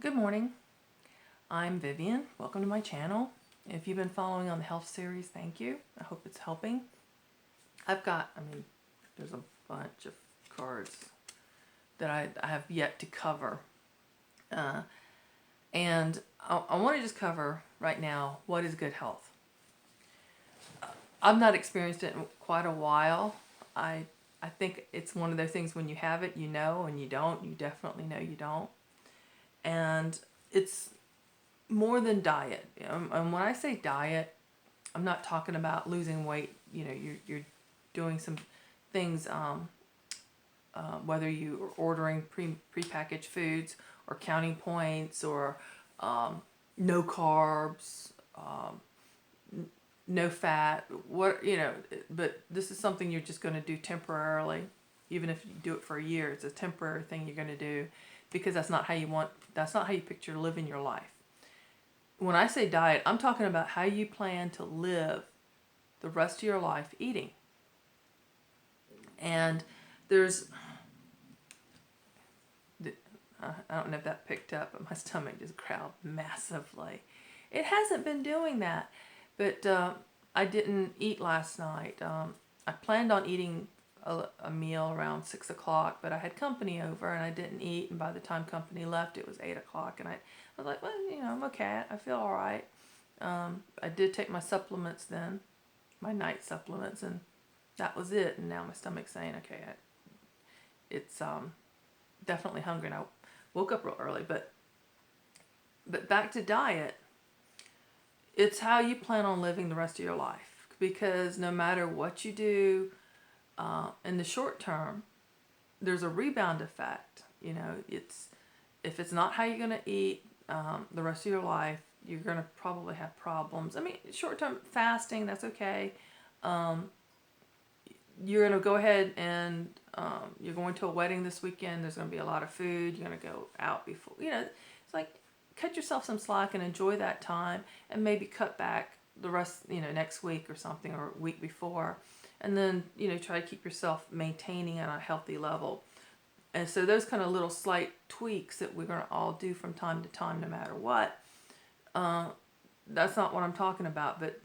Good morning. I'm Vivian. Welcome to my channel. If you've been following on the health series, thank you. I hope it's helping. There's a bunch of cards that I have yet to cover. And I want to just cover right now what is good health. I've not experienced it in quite a while. I think it's one of those things when you have it, you know, and you don't, you definitely know you don't. And it's more than diet. And when I say diet, I'm not talking about losing weight. You know, you're doing some things, whether you are ordering prepackaged foods or counting points or no carbs, no fat. But this is something you're just going to do temporarily, even if you do it for a year. It's a temporary thing you're going to do because that's not how you want. That's not how you picture living your life. When I say diet, I'm talking about how you plan to live the rest of your life eating. And there's, I don't know if that picked up, but my stomach just growled massively. It hasn't been doing that, but I didn't eat last night. I planned on eating a meal around 6 o'clock, but I had company over and I didn't eat. And by the time company left, it was 8 o'clock. And I was like, well, I'm okay. I feel all right. I did take my supplements then, my night supplements, and that was it. And now my stomach's saying, okay, it's definitely hungry. And I woke up real early, but back to diet. It's how you plan on living the rest of your life, because no matter what you do, in the short term, there's a rebound effect. If it's not how you're going to eat the rest of your life, you're going to probably have problems. Short-term fasting, that's okay. You're going to go ahead and you're going to a wedding this weekend. There's going to be a lot of food. You're going to go out before. It's like cut yourself some slack and enjoy that time, and maybe cut back the rest, next week or something, or a week before. And then, try to keep yourself maintaining at a healthy level. And so those kind of little slight tweaks that we're going to all do from time to time, no matter what, that's not what I'm talking about. But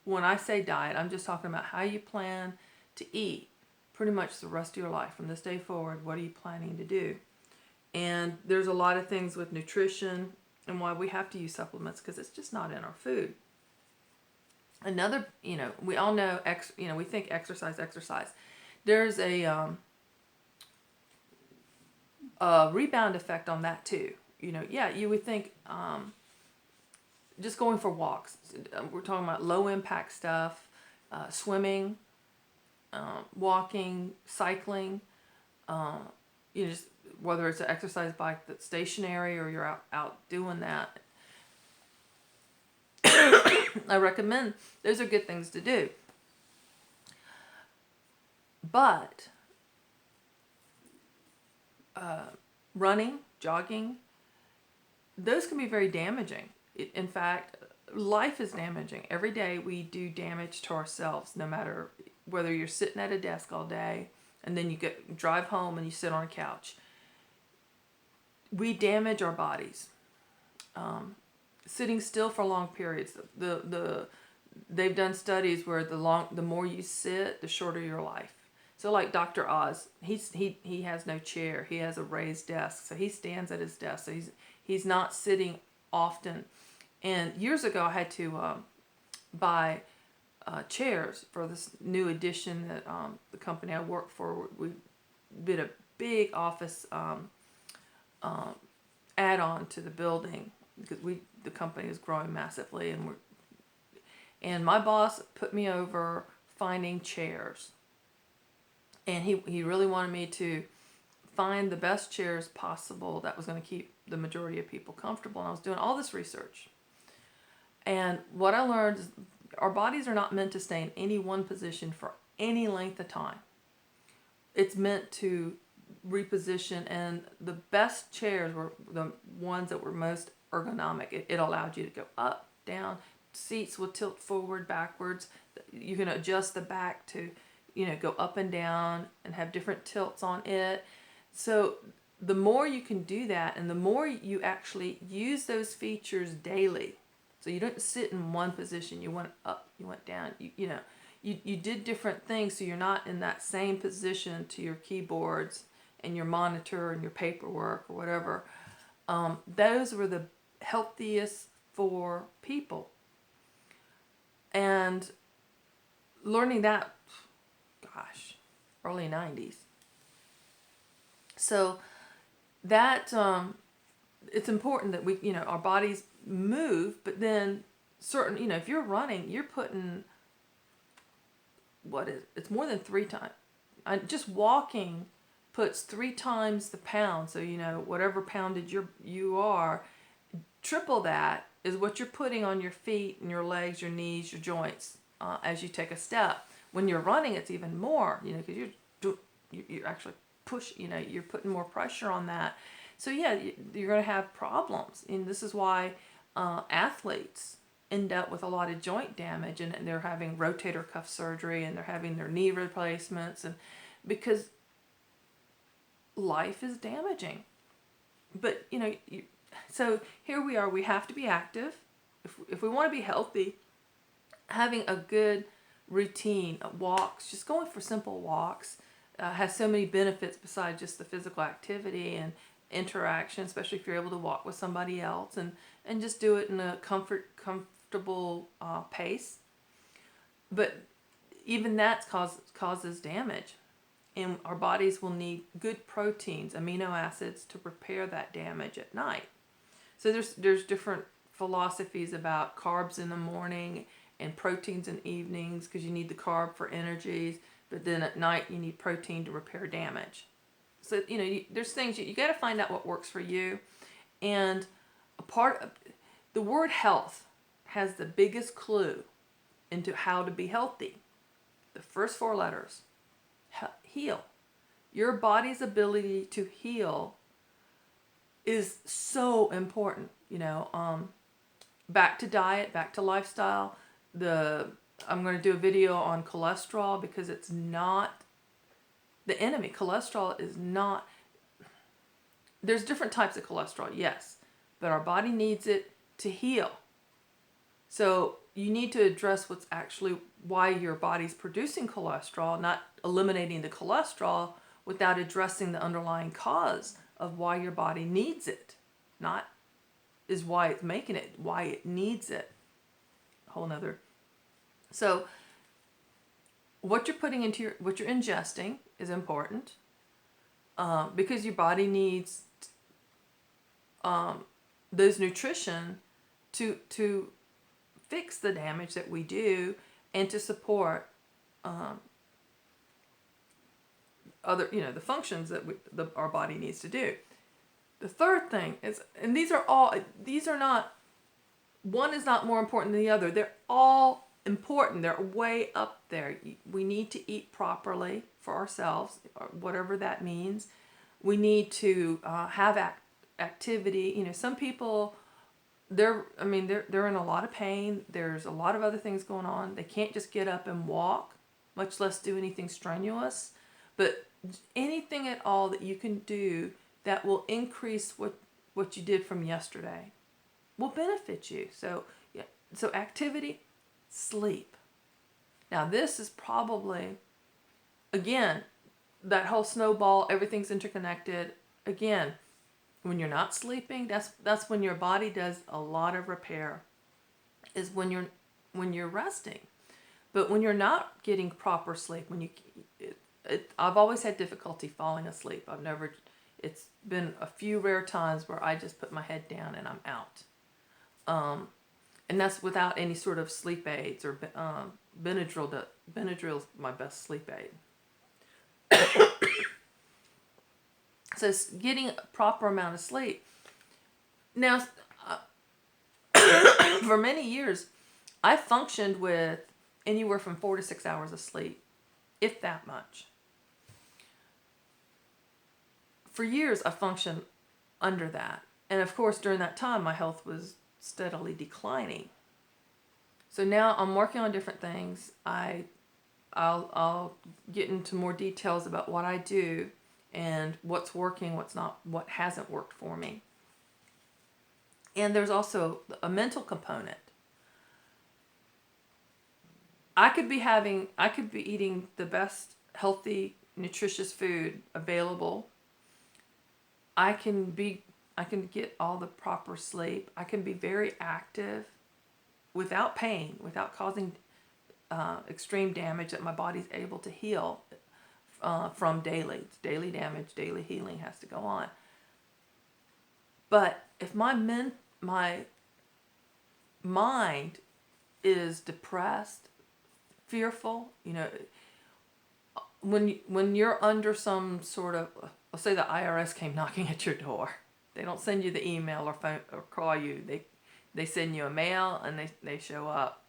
when I say diet, I'm just talking about how you plan to eat pretty much the rest of your life. From this day forward, what are you planning to do? And there's a lot of things with nutrition and why we have to use supplements, because it's just not in our food. Another, we all know, we think exercise. There's a rebound effect on that too. You would think just going for walks. We're talking about low impact stuff, swimming, walking, cycling. Just whether it's an exercise bike that's stationary or you're out doing that. I recommend those are good things to do. But running, jogging, those can be very damaging. In fact, life is damaging. Every day we do damage to ourselves, no matter whether you're sitting at a desk all day and then you drive home and you sit on a couch. We damage our bodies. Sitting still for long periods. They've done studies where the more you sit, the shorter your life. So like Dr. Oz, he has no chair. He has a raised desk, so he stands at his desk. So he's not sitting often. And years ago, I had to buy chairs for this new addition that the company I work for. We did a big office add-on to the building, because the company is growing massively, and my boss put me over finding chairs, and he really wanted me to find the best chairs possible that was going to keep the majority of people comfortable. And I was doing all this research, and what I learned is our bodies are not meant to stay in any one position for any length of time. It's meant to reposition, and the best chairs were the ones that were most ergonomic. It allowed you to go up, down. Seats will tilt forward, backwards. You can adjust the back to, go up and down and have different tilts on it. So the more you can do that, and the more you actually use those features daily, so you don't sit in one position, you went up, you went down, you did different things, so you're not in that same position to your keyboards and your monitor and your paperwork or whatever. Those were the healthiest for people. And learning that, gosh, early 90s. So that it's important that we, our bodies move, but then certain, if you're running, you're putting, it's more than 3 times. Just walking puts 3 times the pound. So, whatever poundage you are, triple that is what you're putting on your feet and your legs, your knees, your joints as you take a step. When you're running, it's even more, because you're actually you're putting more pressure on that. So yeah, you're going to have problems. And this is why athletes end up with a lot of joint damage, and they're having rotator cuff surgery, and they're having their knee replacements, and because life is damaging. But so here we are. We have to be active if we want to be healthy. Having a good routine, walks, just going for simple walks, has so many benefits besides just the physical activity and interaction, especially if you're able to walk with somebody else, and just do it in a comfortable pace. But even that causes damage, and our bodies will need good proteins, amino acids, to repair that damage at night. So there's different philosophies about carbs in the morning and proteins in evenings, because you need the carb for energies, but then at night you need protein to repair damage. So there's things you got to find out what works for you. And a part of the word health has the biggest clue into how to be healthy. The first 4 letters, heal. Your body's ability to heal is so important. Back to diet, back to lifestyle. I'm going to do a video on cholesterol, because it's not the enemy. Cholesterol is not. There's different types of cholesterol, yes, but our body needs it to heal. So you need to address what's actually why your body's producing cholesterol, not eliminating the cholesterol without addressing the underlying cause of why your body needs it. Not is why it's making it, why it needs it. Whole nother. So what you're putting into what you're ingesting is important, because your body needs those nutrition to fix the damage that we do, and to support other the functions that our body needs to do. The third thing is, and these are not, one is not more important than the other. They're all important. They're way up there. We need to eat properly for ourselves, whatever that means. We need to have activity. Some people, they're in a lot of pain. There's a lot of other things going on. They can't just get up and walk, much less do anything strenuous. But anything at all that you can do that will increase what you did from yesterday will benefit you. So activity, sleep. Now this is probably, again, that whole snowball, everything's interconnected. Again, when you're not sleeping, that's when your body does a lot of repair, is when you're resting. But when you're not getting proper sleep, I've always had difficulty falling asleep. It's been a few rare times where I just put my head down and I'm out. And that's without any sort of sleep aids or Benadryl. Benadryl's my best sleep aid. So getting a proper amount of sleep. Now, for many years, I functioned with anywhere from 4 to 6 hours of sleep, if that much. For years, I functioned under that. And of course, during that time, my health was steadily declining. So now I'm working on different things. I'll get into more details about what I do and what's working, what's not, what hasn't worked for me. And there's also a mental component. I could be eating the best healthy, nutritious food available. I can get all the proper sleep. I can be very active without pain, without causing extreme damage that my body's able to heal from daily. Daily damage, daily healing has to go on. But if my mind is depressed, fearful, when you're under some sort of, let's say the IRS came knocking at your door. They don't send you the email or phone or call you. They send you a mail and they show up.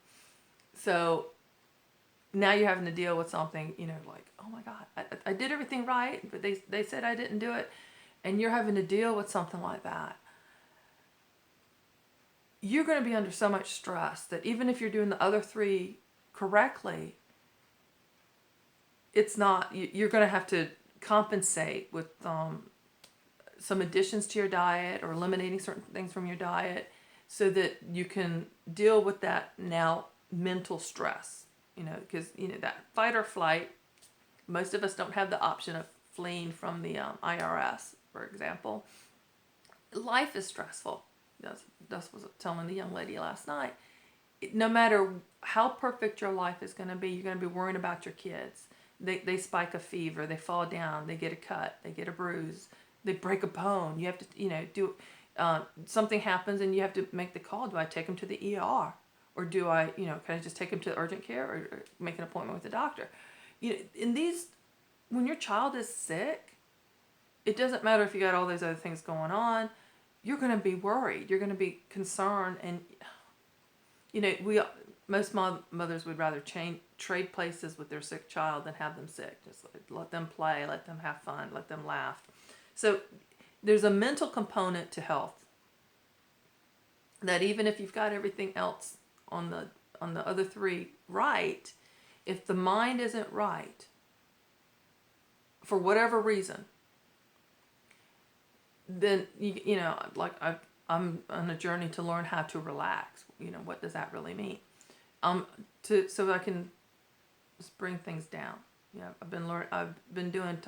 So now you're having to deal with something, like, oh my God, I did everything right, but they said I didn't do it. And you're having to deal with something like that. You're going to be under so much stress that even if you're doing the other three correctly, you're going to have to compensate with some additions to your diet or eliminating certain things from your diet so that you can deal with that now mental stress, because, that fight or flight, most of us don't have the option of fleeing from the IRS, for example. Life is stressful. That's what I was telling the young lady last night. No matter how perfect your life is going to be, you're going to be worrying about your kids. They spike a fever, they fall down, they get a cut, they get a bruise, they break a bone. You have to, do something happens and you have to make the call. Do I take them to the ER? Or do I, can I just take them to urgent care or make an appointment with the doctor? When your child is sick, it doesn't matter if you got all those other things going on. You're going to be worried. You're going to be concerned. And, most mothers would rather trade places with their sick child than have them sick. Just let them play, let them have fun, let them laugh. So there's a mental component to health that even if you've got everything else on the other three right, if the mind isn't right, for whatever reason, then I'm on a journey to learn how to relax. What does that really mean? So I can just bring things down. I've been doing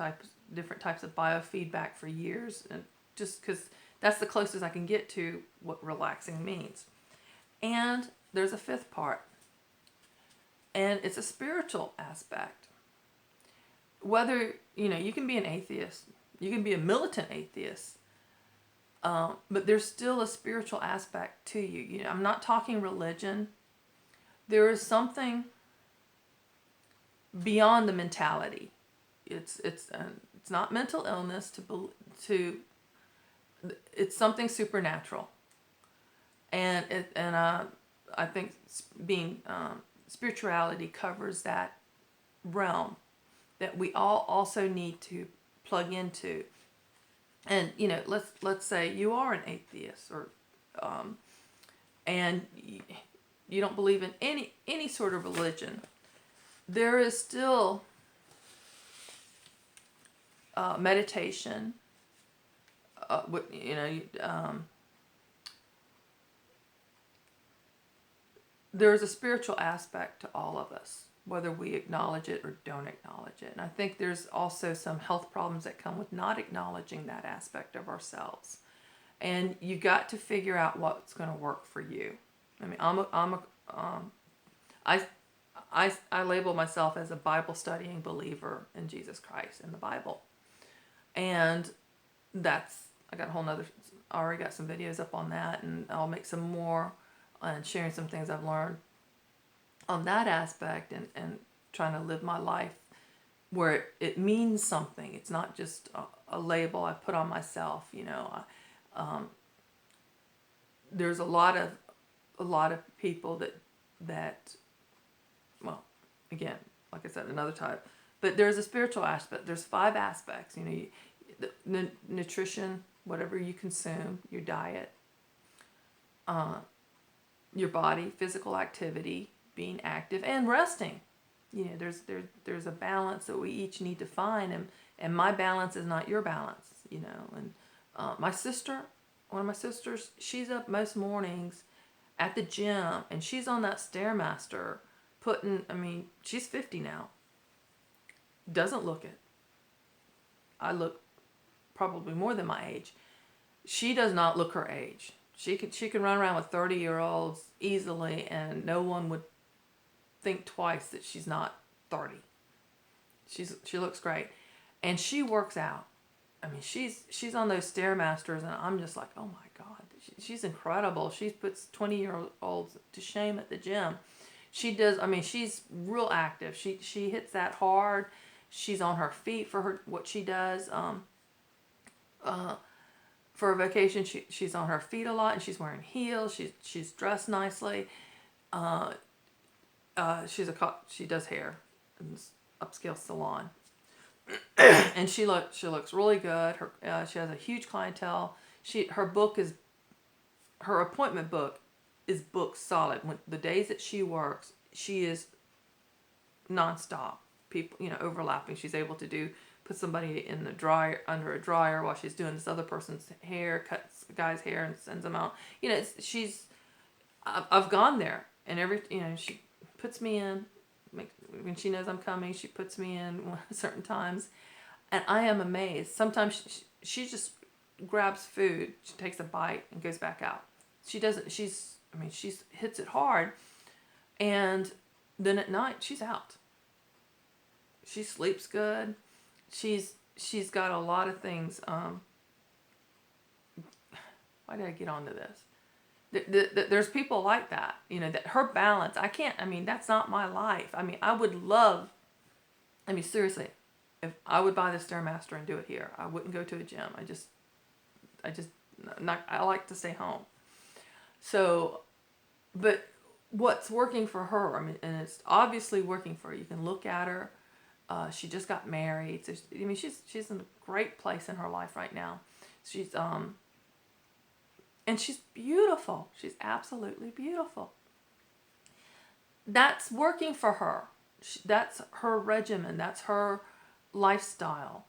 different types of biofeedback for years, and just because that's the closest I can get to what relaxing means. And there's a fifth part, and it's a spiritual aspect. Whether you can be an atheist, you can be a militant atheist. But there's still a spiritual aspect to you. I'm not talking religion. There is something beyond the mentality. It's not mental illness it's something supernatural. And I think spirituality covers that realm that we all also need to plug into. And let's say you are an atheist, or and you don't believe in any sort of religion. There is still meditation. There is a spiritual aspect to all of us, whether we acknowledge it or don't acknowledge it. And I think there's also some health problems that come with not acknowledging that aspect of ourselves. And you got to figure out what's going to work for you. I mean, I label myself as a Bible studying believer in Jesus Christ and the Bible. And I got I already got some videos up on that, and I'll make some more and sharing some things I've learned on that aspect, and trying to live my life where it means something. It's not just a label I put on myself. There's a lot of people that well, again, like I said, another type, but there's a spiritual aspect. There's 5 aspects. The nutrition, whatever you consume, your diet, your body, physical activity, being active, and resting. There's a balance that we each need to find, and my balance is not your balance, you know. And my sister, one of my sisters, she's up most mornings at the gym, and she's on that Stairmaster putting, I mean, she's 50 now. Doesn't look it. I look probably more than my age. She does not look her age. She can run around with 30-year-olds easily, and no one would think twice that she's not 30. She looks great, and she works out. I mean, she's on those Stairmasters, and I'm just like, oh my God, she's incredible. She puts 20-year-olds to shame at the gym. She does. I mean, she's real active. She hits that hard. She's on her feet for her what she does. For a vacation, she's on her feet a lot, and she's wearing heels. She's dressed nicely. She does hair in this upscale salon, and she looks really good. She has a huge clientele. Her appointment book is booked solid. When the days that she works, she is nonstop. People, you know, overlapping. She's able to put somebody in the dryer, under a dryer, while she's doing this other person's hair, cuts a guy's hair and sends them out. You know, I've gone there, and she puts me in. When she knows I'm coming, she puts me in certain times, and I am amazed. Sometimes she just grabs food, she takes a bite and goes back out. She doesn't. She hits it hard, and then at night she's out. She sleeps good. She's got a lot of things. Why did I get onto this? There's people like that, you know, that her balance, that's not my life. I mean, seriously, if I would buy the Stairmaster and do it here, I wouldn't go to a gym. I like to stay home. So, but what's working for her, and it's obviously working for her. You can look at her. She just got married. So, she's in a great place in her life right now. And she's beautiful. She's absolutely beautiful. That's working for her. That's her regimen. That's her lifestyle.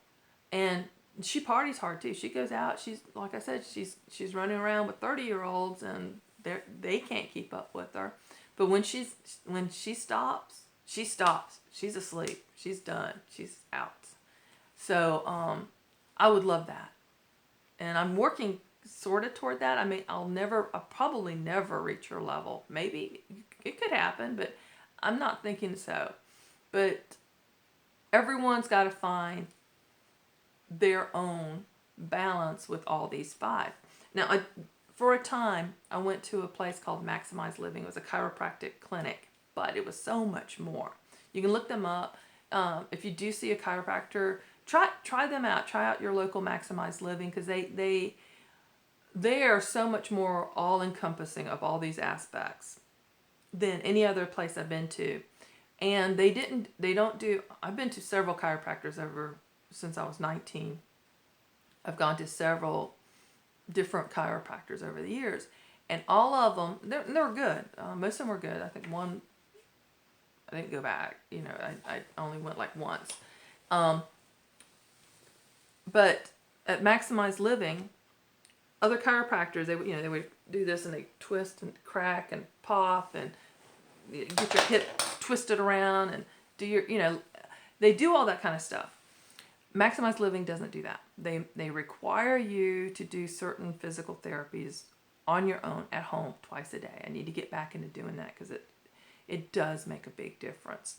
And she parties hard too. She goes out. She's, like I said, she's running around with 30-year-olds, and they can't keep up with her. But when she stops, she stops. She's asleep. She's done. She's out. So I would love that. And I'm working sort of toward that. I'll probably never reach her level. Maybe it could happen, but I'm not thinking so. But everyone's got to find their own balance with all these 5. Now, for a time, I went to a place called Maximize Living. It was a chiropractic clinic, but it was so much more. You can look them up. If you do see a chiropractor, try them out. Try out your local Maximize Living, because they are so much more all-encompassing of all these aspects than any other place I've been to. And I've been to several chiropractors since I was 19. I've gone to several different chiropractors over the years. And all of them, they're good. Most of them were good. I think one, I didn't go back. You know, I only went like once. But at Maximize Living, other chiropractors, they would do this, and they twist and crack and pop and get your hip twisted around and they do all that kind of stuff. Maximize Living doesn't do that. They require you to do certain physical therapies on your own at home twice a day. I need to get back into doing that, because it does make a big difference.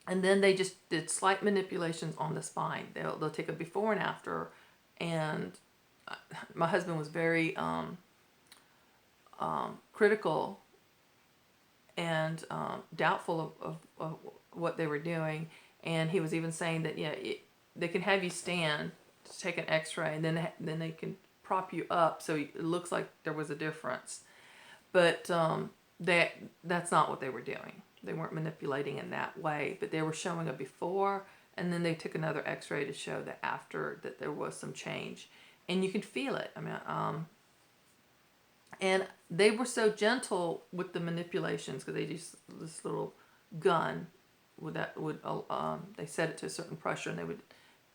And then they just did slight manipulations on the spine. They'll take a before and after, and my husband was very critical and doubtful of what they were doing, and he was even saying that they can have you stand to take an X-ray, and then they can prop you up so it looks like there was a difference, but that's not what they were doing. They weren't manipulating in that way, but they were showing a before, and then they took another X-ray to show that after that there was some change. And you can feel it. And they were so gentle with the manipulations, because they just this little gun they set it to a certain pressure, and they would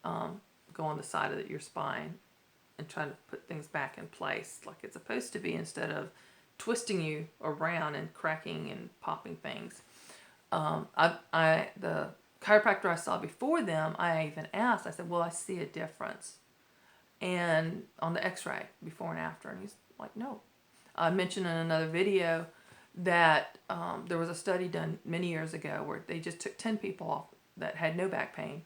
go on the side of your spine and try to put things back in place like it's supposed to be, instead of twisting you around and cracking and popping things. The chiropractor I saw before them, I even asked, I said, "Well, I see a difference and on the x-ray before and after?" And he's like, "No." I mentioned in another video that there was a study done many years ago where they just took 10 people off that had no back pain,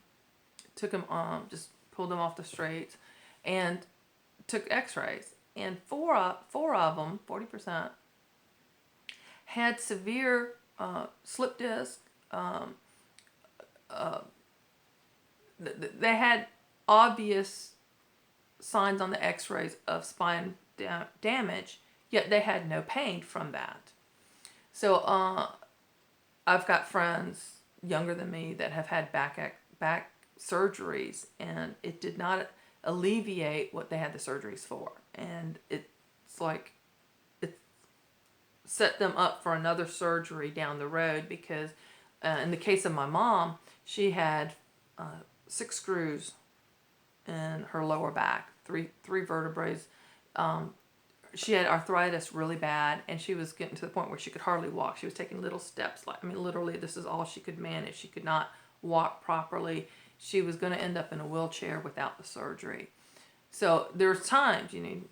took them just pulled them off the streets and took x-rays, and four of them, 40%, had severe slip disc. They had obvious signs on the x-rays of spine damage, yet they had no pain from that. So I've got friends younger than me that have had back surgeries, and it did not alleviate what they had the surgeries for. And it's like it set them up for another surgery down the road, because in the case of my mom, she had 6 screws in her lower back, three vertebrae. She had arthritis really bad, and she was getting to the point where she could hardly walk. She was taking little steps. Literally, this is all she could manage. She could not walk properly. She was going to end up in a wheelchair without the surgery. So there's times, you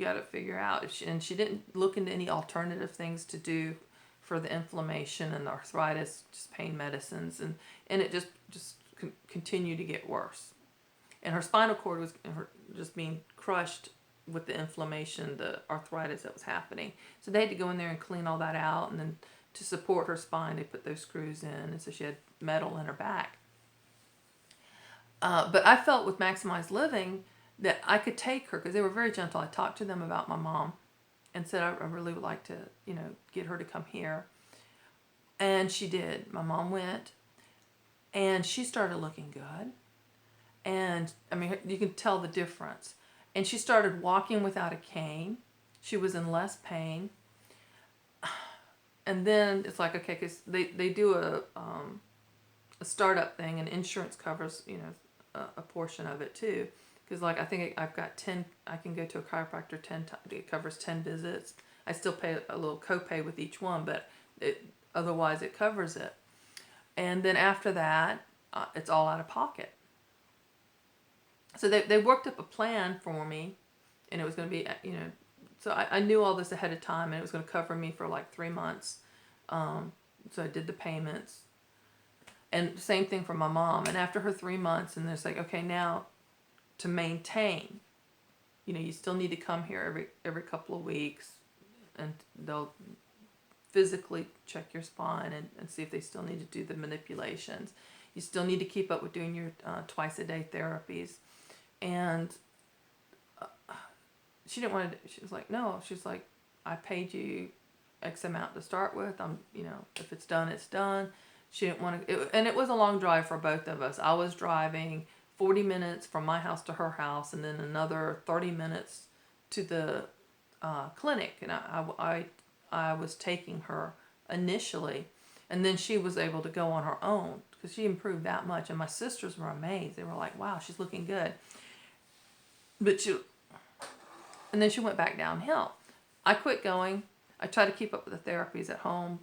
got to figure out. And she didn't look into any alternative things to do for the inflammation and the arthritis, just pain medicines, and it just continued to get worse. And her spinal cord was just being crushed with the inflammation, the arthritis that was happening. So they had to go in there and clean all that out, and then to support her spine, they put those screws in, and so she had metal in her back. But I felt with Maximized Living that I could take her, because they were very gentle. I talked to them about my mom and said I really would like to, get her to come here. And she did. My mom went, and she started looking good. And you can tell the difference. And she started walking without a cane. She was in less pain. And then it's like, okay, because they do a startup thing, and insurance covers, a portion of it too. Because I think I've got 10, I can go to a chiropractor 10 times. It covers 10 visits. I still pay a little copay with each one, but otherwise it covers it. And then after that, it's all out of pocket. So they worked up a plan for me, and it was going to be, so I knew all this ahead of time, and it was going to cover me for like 3 months. So I did the payments, and same thing for my mom. And after her 3 months, and it's like, okay, now to maintain, you still need to come here every couple of weeks, and they'll physically check your spine and see if they still need to do the manipulations. You still need to keep up with doing your twice-a-day therapies. And she didn't want to, she was like, no. She's like, I paid you X amount to start with. If it's done, it's done. She didn't want to, and it was a long drive for both of us. I was driving 40 minutes from my house to her house, and then another 30 minutes to the clinic. And I was taking her initially, and then she was able to go on her own, because she improved that much. And my sisters were amazed. They were like, wow, she's looking good. And then she went back downhill. I quit going. I tried to keep up with the therapies at home.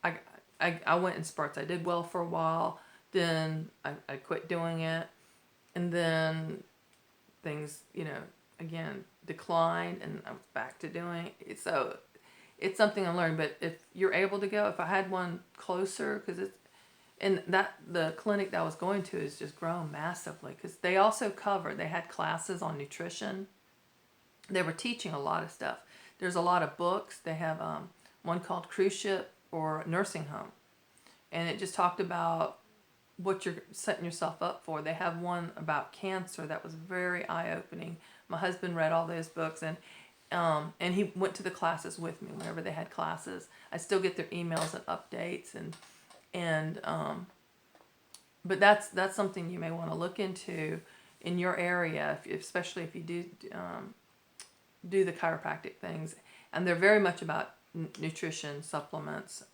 I went in spurts. I did well for a while. Then I quit doing it. And then things, again, declined, and I was back to doing it. So it's something I learned. But if you're able to go, if I had one closer, because the clinic that I was going to has just grown massively, because they also they had classes on nutrition. They were teaching a lot of stuff. There's a lot of books. They have one called Cruise Ship or Nursing Home. And it just talked about what you're setting yourself up for. They have one about cancer that was very eye-opening. My husband read all those books, and he went to the classes with me whenever they had classes. I still get their emails and updates, but that's something you may want to look into in your area, especially if you do the chiropractic things. And they're very much about nutrition, supplements,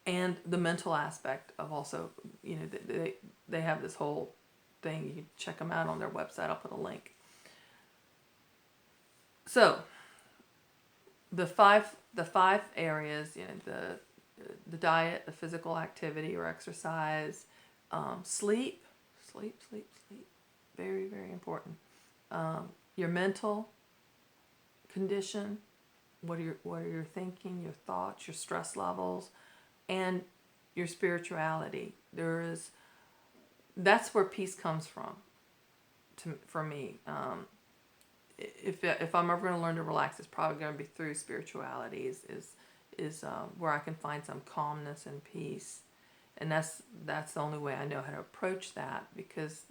and the mental aspect of also, they have this whole thing. You can check them out on their website. I'll put a link. So the five areas, the diet, the physical activity or exercise, sleep, very, very important. Your mental condition, what are your thinking, your thoughts, your stress levels, and your spirituality. That's where peace comes from. For me, if I'm ever going to learn to relax, it's probably going to be through spirituality. Is where I can find some calmness and peace, and that's the only way I know how to approach that, because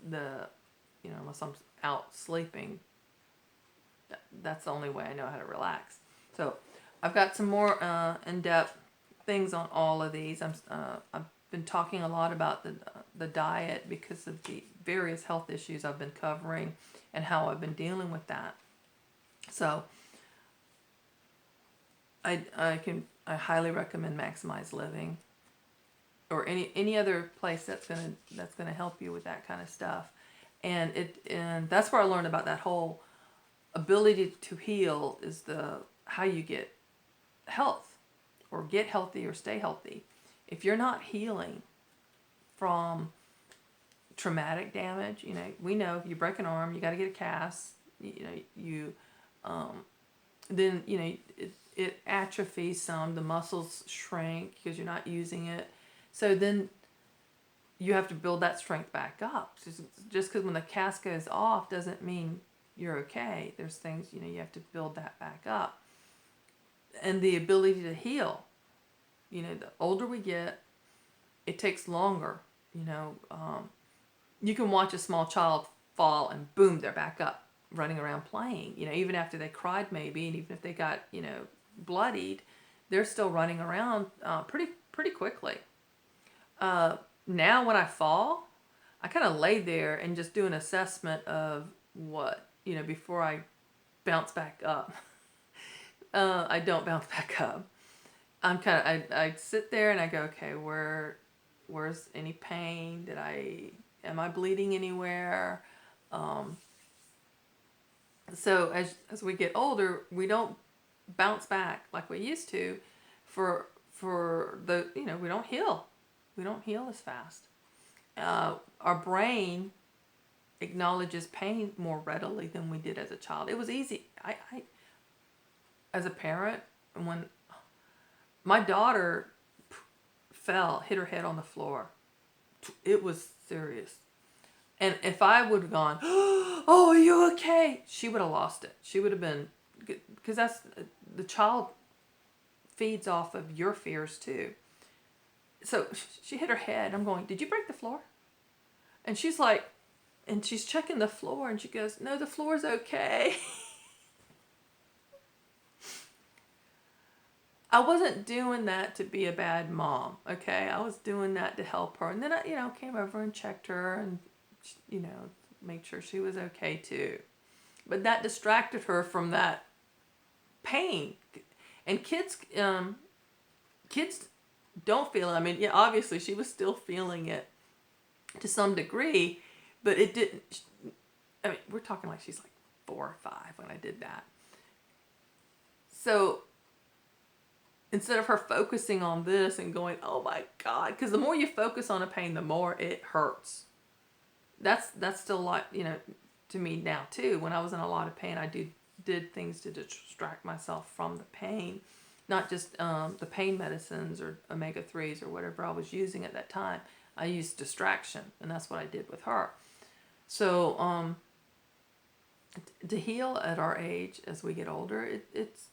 unless I'm out sleeping, that's the only way I know how to relax. So I've got some more in-depth things on all of these. I've been talking a lot about the diet because of the various health issues I've been covering and how I've been dealing with that. So I highly recommend Maximize Living, or any other place that's gonna help you with that kind of stuff. And that's where I learned about that whole ability to heal, is how you get health, or get healthy, or stay healthy. If you're not healing from traumatic damage, we know if you break an arm, you got to get a cast. Then it atrophies some. The muscles shrink because you're not using it. So then you have to build that strength back up. Just because when the cast goes off doesn't mean you're okay. There's things you have to build that back up. And the ability to heal. The older we get, it takes longer. You can watch a small child fall and boom, they're back up, running around playing. Even after they cried maybe, and even if they got bloodied, they're still running around pretty quickly. Now when I fall, I kind of lay there and just do an assessment of what before I bounce back up. I don't bounce back up. I sit there and I go, okay, where's any pain? Am I bleeding anywhere? So as we get older, we don't bounce back like we used to for we don't heal. We don't heal as fast. Our brain acknowledges pain more readily than we did as a child. It was easy. I as a parent, when my daughter fell, hit her head on the floor, it was serious. And if I would have gone, oh, are you okay? She would have lost it. She would have been, because the child feeds off of your fears too. So she hit her head. I'm going, did you break the floor? And she's like, and she's checking the floor and she goes, no, the floor's okay. I wasn't doing that to be a bad mom, okay? I was doing that to help her. And then I, came over and checked her and, made sure she was okay too. But that distracted her from that pain. And kids don't feel it. I mean, yeah, obviously she was still feeling it to some degree, but it didn't. I mean, we're talking like she's like 4 or 5 when I did that. So instead of her focusing on this and going, oh my God, because the more you focus on a pain, the more it hurts. That's still like, to me now too. When I was in a lot of pain, I did things to distract myself from the pain. Not just the pain medicines or omega-3s or whatever I was using at that time. I used distraction, and that's what I did with her. So to heal at our age as we get older, it's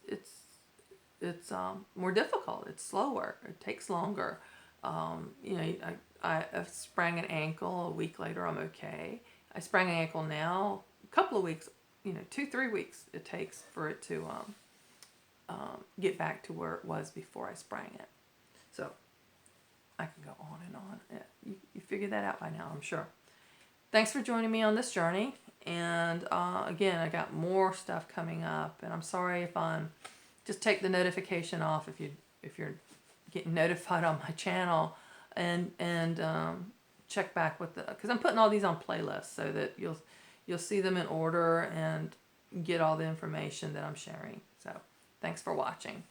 more difficult. It's slower. It takes longer. I sprang an ankle. A week later, I'm okay. I sprang an ankle now. A couple of weeks, 2-3 weeks it takes for it to get back to where it was before I sprang it. So I can go on and on. Yeah, you figured that out by now, I'm sure. Thanks for joining me on this journey. And again, I got more stuff coming up. And I'm sorry if just take the notification off if you're get notified on my channel, and check back with the, because I'm putting all these on playlists so that you'll see them in order and get all the information that I'm sharing. So thanks for watching.